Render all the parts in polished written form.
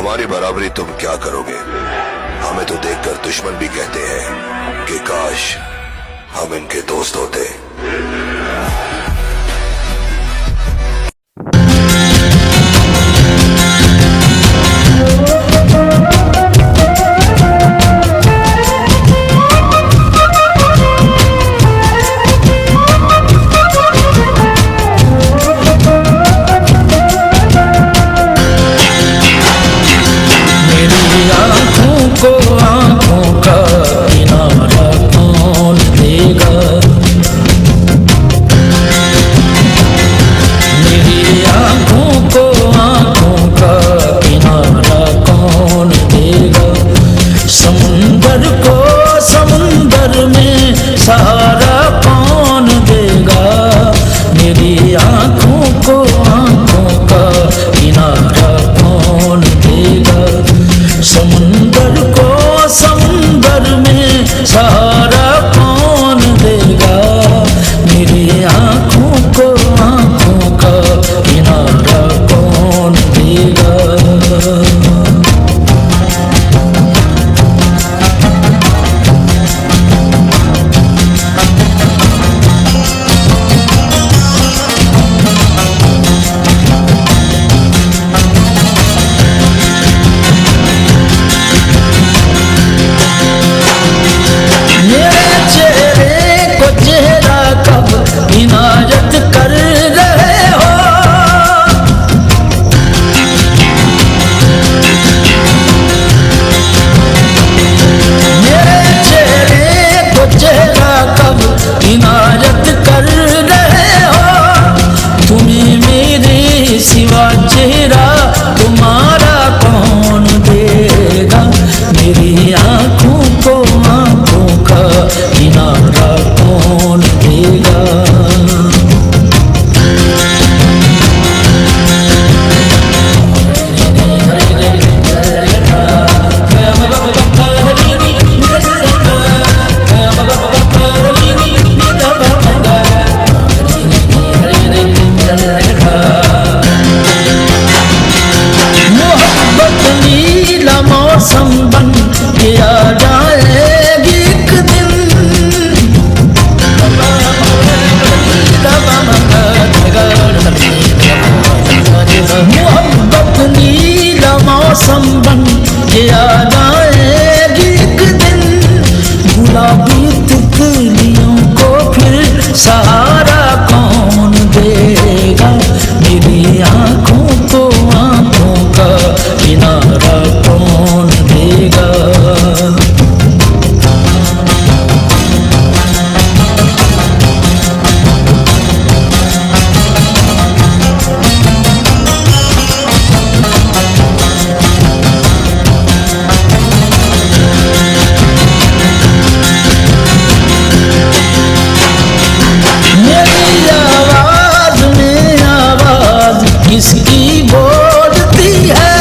हमारी बराबरी तुम क्या करोगे? हमें तो देखकर दुश्मन भी कहते हैं कि काश हम इनके दोस्त होते। सहारा कौन देगा? मेरी आंखों को आंखों का किनारा कौन देगा? समुंदर को समुंदर में सहारा कौन देगा? मेरी आंखों को आंखों का किनारा कौन देगा? इनायत कर रहे हो, मेरे चेहरे को चेहरा कब इनायत कर रहे हो? तुम्हें मेरे सिवा चेहरा तुम्हारा कौन देगा? मेरी आंखों को आंखों का किनारा कौन देगा? मौसम बन के आ जाएगी एक दिन, मोहब्बत नीला मौसम बन के आ जाएगी एक दिन। गुलाबी तितलियों को फिर सहारा कौन देगा? मेरी आंखों को आंखों का किनारा कौन देगा? मेरी आवाज में आवाज किसकी बोलती है?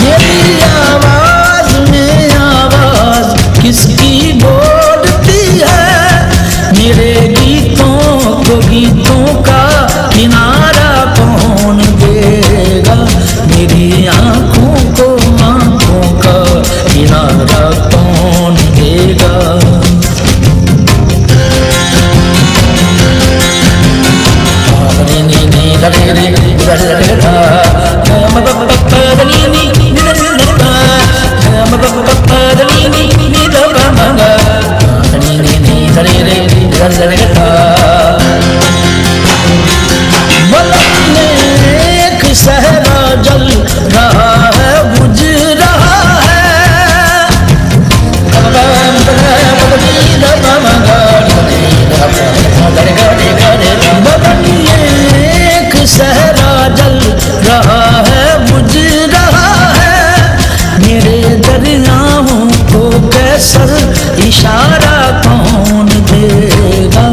मेरी आवाज में आवाज किसकी बोलती है? मेरे गीतों को गीतों का किनारा कौन देगा? मेरी आंखों को आंखों का किनारा कौन देगा? एक सहरा जल रहा है, बुझ रहा है। एक सहरा जल रहा है, बुझ रहा है। मेरे दरियाओं को कैसर इशारा कौन देगा?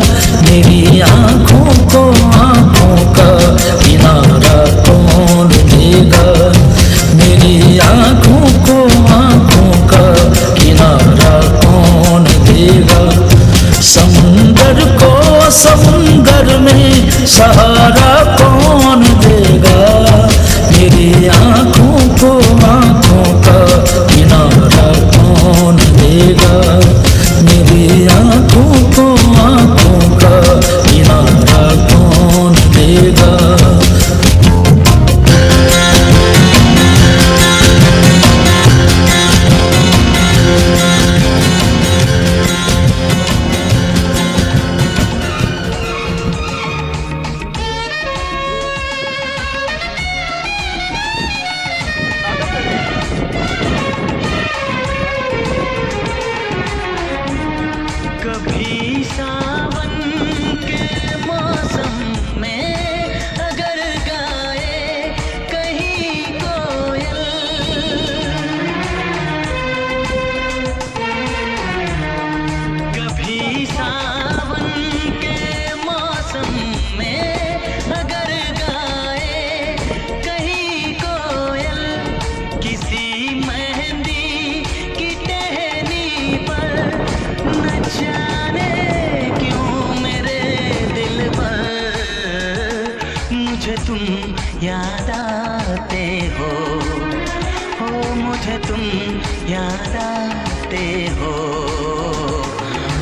हो,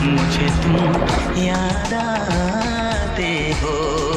मुझे तुम याद आते हो।